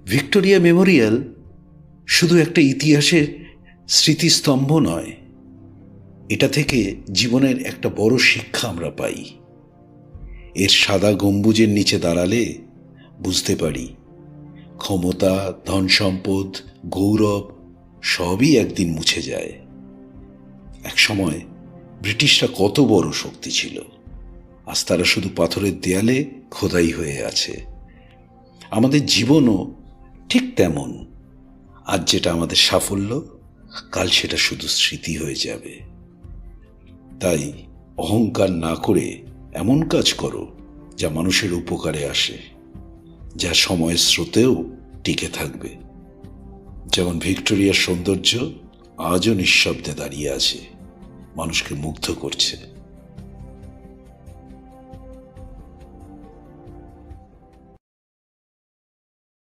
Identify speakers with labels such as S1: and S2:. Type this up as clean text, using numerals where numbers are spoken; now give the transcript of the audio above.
S1: Victoria Memorial শুধু একটা ইতিহাসের স্মৃতিস্তম্ভ নয়, এটা থেকে জীবনের একটা বড় শিক্ষা আমরা পাই। এর সাদা গম্বুজের নিচে দাঁড়ালে বুঝতে পারি ক্ষমতা, ধন সম্পদ, গৌরব সবই একদিন মুছে যায়। এক সময় ব্রিটিশরা কত বড় শক্তি ছিল, আজ তারা শুধু পাথরের দেয়ালে খোদাই হয়ে আছে। আমাদের জীবনও ঠিক তেমন। আজ যেটা আমাদের সাফল্য, কাল সেটা শুধু স্মৃতি হয়ে যাবে। তাই অহংকার না করে এমন কাজ করো যা মানুষের উপকারে আসে, যা সময়ের স্রোতেও টিকে থাকবে। যেমন ভিক্টোরিয়ার সৌন্দর্য আজও নিঃশব্দে দাঁড়িয়ে আছে, মানুষকে মুগ্ধ করছে।